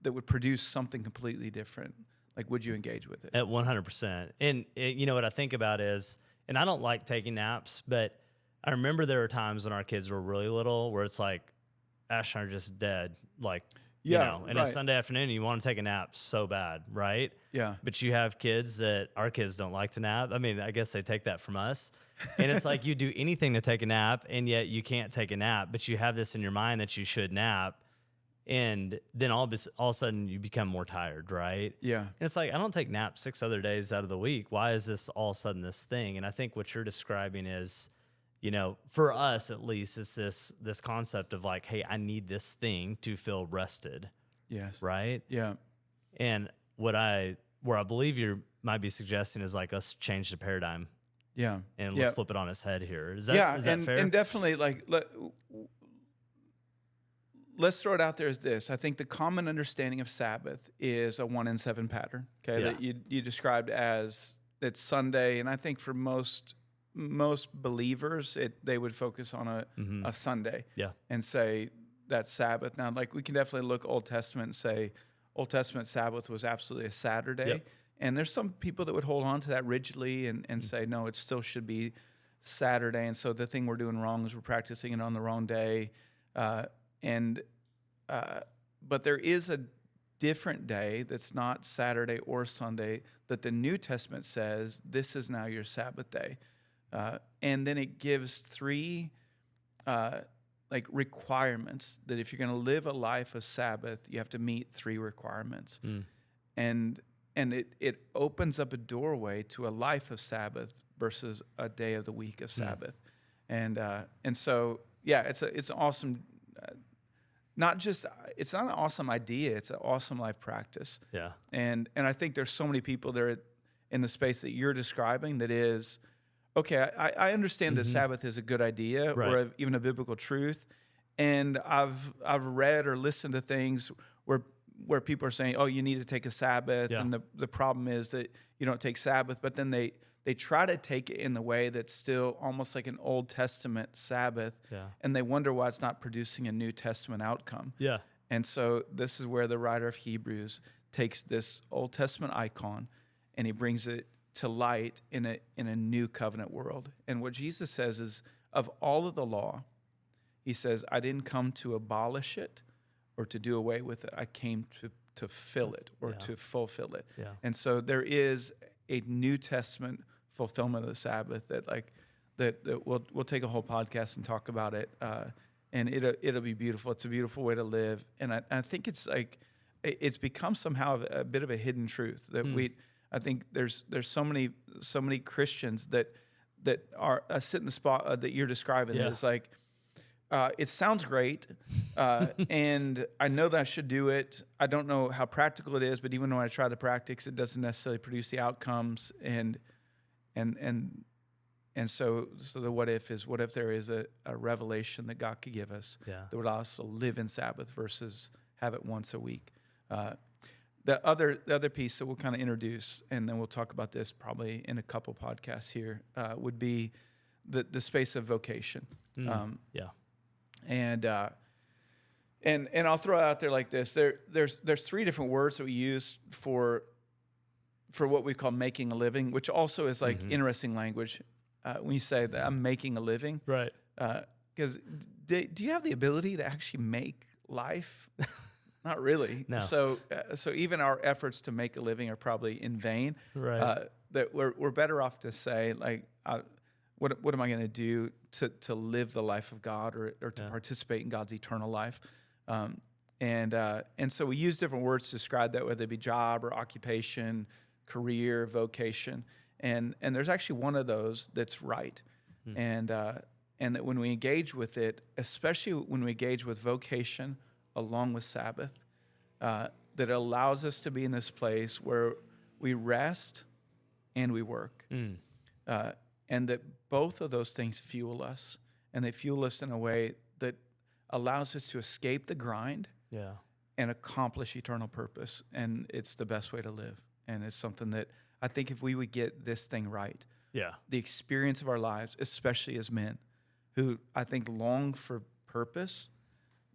that would produce something completely different, like would you engage with it? At 100%. And what I think about is, and I don't like taking naps, but I remember there were times when our kids were really little where it's like Ash and I are just dead, like. And it's Sunday afternoon and you want to take a nap so bad, right? Yeah. But you have kids that our kids don't like to nap. I mean, I guess they take that from us. And it's like you do anything to take a nap and yet you can't take a nap, but you have this in your mind that you should nap. And then all of a sudden you become more tired, right? Yeah. And it's like, I don't take naps 6 other days out of the week. Why is this all of a sudden this thing? And I think what you're describing is, for us at least, it's this concept of like, hey, I need this thing to feel rested. Yes. Right? Yeah. And where I believe you might be suggesting is like us change the paradigm. Yeah. And let's flip it on its head here. Is that fair? And definitely like let's throw it out there as this. I think the common understanding of Sabbath is a 1 in 7 pattern. Okay. Yeah. That you described as it's Sunday. And I think for most believers, they would focus on a Sunday, and say that's Sabbath. Now, like we can definitely look Old Testament and say Old Testament Sabbath was absolutely a Saturday, Yep. and there's some people that would hold on to that rigidly and say no, it still should be Saturday. And so the thing we're doing wrong is we're practicing it on the wrong day, but there is a different day that's not Saturday or Sunday that the New Testament says this is now your Sabbath day. And then it gives 3 like requirements that if you're going to live a life of Sabbath, you have to meet 3 requirements. And it opens up a doorway to a life of Sabbath versus a day of the week of Sabbath. And so, yeah, it's an awesome, it's not an awesome idea, it's an awesome life practice. Yeah. And I think there's so many people there in the space that you're describing that is, okay, I understand that Sabbath is a good idea or even a biblical truth. And I've read or listened to things where people are saying, oh, you need to take a Sabbath. Yeah. And the problem is that you don't take Sabbath, but then they try to take it in the way that's still almost like an Old Testament Sabbath. Yeah. And they wonder why it's not producing a New Testament outcome. Yeah. And so this is where the writer of Hebrews takes this Old Testament icon and he brings it to light in a new covenant world. And what Jesus says is, of all of the law, he says, I didn't come to abolish it or to do away with it. I came to fill it or to fulfill it. Yeah. And so there is a New Testament fulfillment of the Sabbath that we'll take a whole podcast and talk about it. And it'll be beautiful. It's a beautiful way to live. And I think it's like, it's become somehow a bit of a hidden truth that I think there's so many Christians that are sit in the spot that you're describing. Yeah. It's like, it sounds great, and I know that I should do it. I don't know how practical it is, but even when I try the practice, it doesn't necessarily produce the outcomes. And so the what if there is a revelation that God could give us that would allow us to live in Sabbath versus have it once a week. The other piece that we'll kind of introduce, and then we'll talk about this probably in a couple podcasts here, would be the space of vocation. And I'll throw it out there like this: there's 3 different words that we use for what we call making a living, which also is like interesting language. When you say that I'm making a living, Right. Because do you have the ability to actually make life? Not really. No. So even our efforts to make a living are probably in vain. Right. That we're better off to say, like, what am I going to do to live the life of God or to participate in God's eternal life? And so we use different words to describe that, whether it be job or occupation, career, vocation. And there's actually one of those that's right. And that when we engage with it, especially when we engage with vocation along with Sabbath, that it allows us to be in this place where we rest and we work. And that both of those things fuel us, and they fuel us in a way that allows us to escape the grind and accomplish eternal purpose. And it's the best way to live. And it's something that I think if we would get this thing right, the experience of our lives, especially as men who I think long for purpose,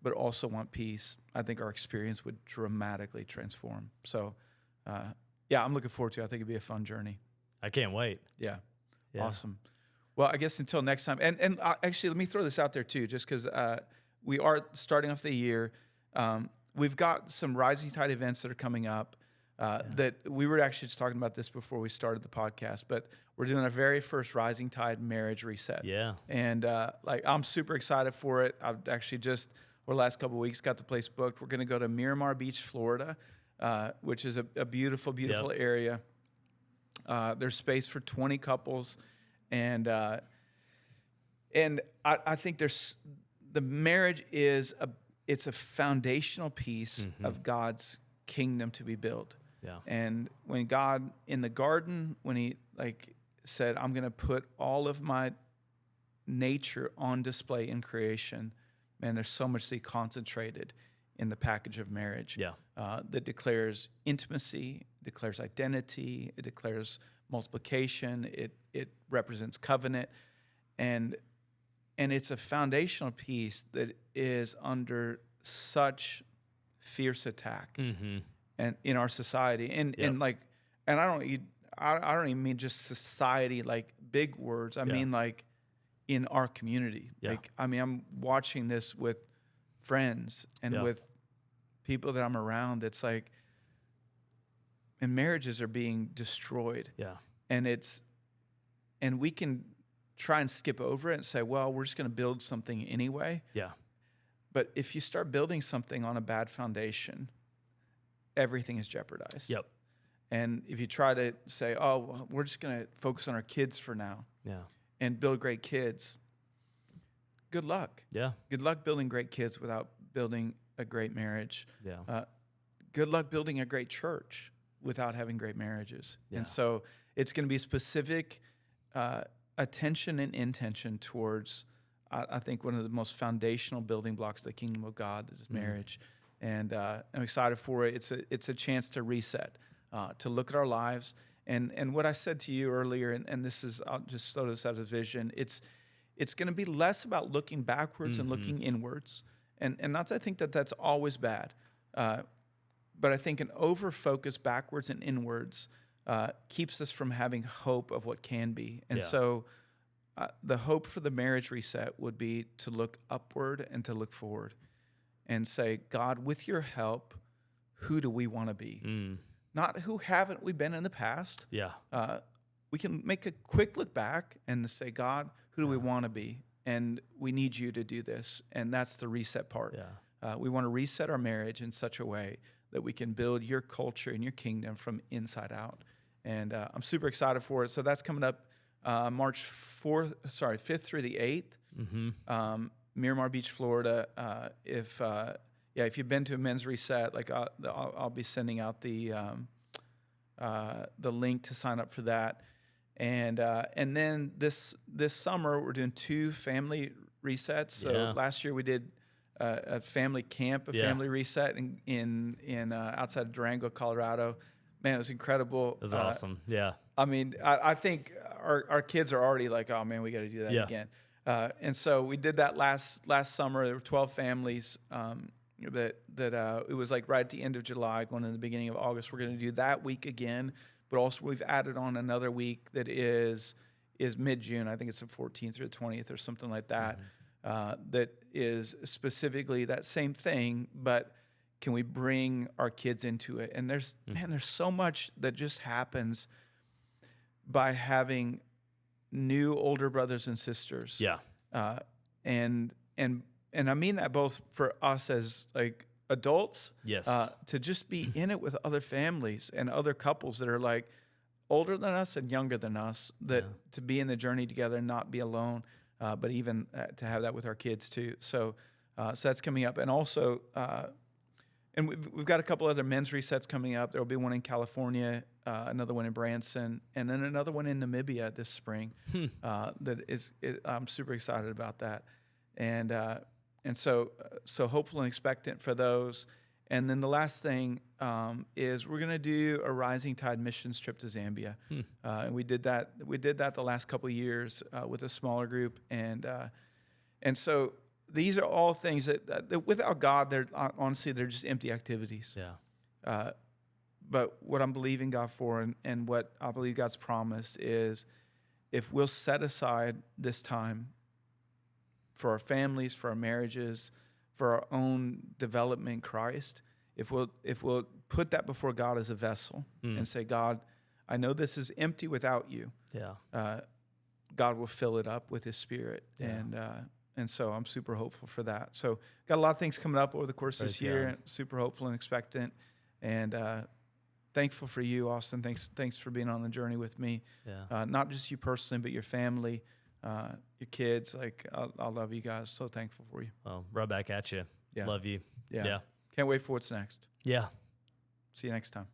but also want peace, I think our experience would dramatically transform. So, I'm looking forward to it. I think it'd be a fun journey. I can't wait. Yeah. Awesome. Well, I guess until next time. And actually, let me throw this out there too, just because we are starting off the year. We've got some Rising Tide events that are coming up. That we were actually just talking about this before we started the podcast, but we're doing our very first Rising Tide marriage reset. Yeah. And I'm super excited for it. I've actually just over the last couple of weeks got the place booked. We're going to go to Miramar Beach, Florida, which is a beautiful, beautiful area. There's space for 20 couples, and I think the marriage is it's a foundational piece of God's kingdom to be built. Yeah. And when God in the garden, when he said, I'm going to put all of my nature on display in creation, man, there's so much that he concentrated in the package of marriage that declares intimacy, declares identity, it declares multiplication, it represents covenant, and it's a foundational piece that is under such fierce attack and in our society, and I don't even mean just society like big words. I mean like in our community. I'm watching this with friends and with people that I'm around. It's like, and marriages are being destroyed. And we can try and skip over it and say, well, we're just going to build something anyway. Yeah. But if you start building something on a bad foundation, everything is jeopardized. Yep. And if you try to say, oh, well, we're just going to focus on our kids for now Yeah. and build great kids, good luck. Yeah. Good luck building great kids without building a great marriage. Yeah. Good luck building a great church without having great marriages. Yeah. And so it's going to be specific attention and intention towards, I think, one of the most foundational building blocks of the kingdom of God is marriage. And I'm excited for it. It's a chance to reset, to look at our lives. And what I said to you earlier, and this is, I'll just throw this out as vision, it's going to be less about looking backwards and looking inwards. And not that I think that that's always bad, but I think an over-focus backwards and inwards keeps us from having hope of what can be. And so the hope for the marriage reset would be to look upward and to look forward and say, God, with your help, who do we want to be? Not who haven't we been in the past. Yeah. We can make a quick look back and say, God, who do we want to be? And we need you to do this. And that's the reset part. Yeah. We want to reset our marriage in such a way that we can build your culture and your kingdom from inside out. And I'm super excited for it. So that's coming up March 5th through the 8th, Miramar Beach, Florida. If you've been to a men's reset, like I'll be sending out the link to sign up for that. And then this summer we're doing 2 family resets. So last year we did a family camp, family reset in outside of Durango, Colorado. Man, it was incredible. It was awesome. Yeah. I mean, I think our kids are already like, oh man, we got to do that again. And so we did that last summer. There were 12 families that it was like right at the end of July, going into the beginning of August. We're going to do that week again, but also we've added on another week that is mid-June. I think it's the 14th or the 20th or something like that. That is specifically that same thing, but can we bring our kids into it? And there's so much that just happens by having new older brothers and sisters. Yeah. And I mean that both for us as like adults, Yes. to just be in it with other families and other couples that are like older than us and younger than us, that to be in the journey together and not be alone, but even to have that with our kids too. So that's coming up. And also, and we've got a couple other men's resets coming up. There will be one in California, another one in Branson, and then another one in Namibia this spring. I'm super excited about that, and so hopeful and expectant for those. And then the last thing is we're going to do a Rising Tide missions trip to Zambia, and we did that the last couple of years with a smaller group, and so. These are all things that without God, they're just empty activities. Yeah. But what I'm believing God for and what I believe God's promised is if we'll set aside this time for our families, for our marriages, for our own development in Christ, if we'll put that before God as a vessel and say, God, I know this is empty without you. Yeah. God will fill it up with his Spirit. Yeah. And so I'm super hopeful for that. So got a lot of things coming up over the course of this year. God. Super hopeful and expectant, and thankful for you, Austin. Thanks for being on the journey with me. Yeah. Not just you personally, but your family, your kids. Like I love you guys. So thankful for you. Well, right back at you. Yeah. Love you. Yeah. Yeah. Can't wait for what's next. Yeah. See you next time.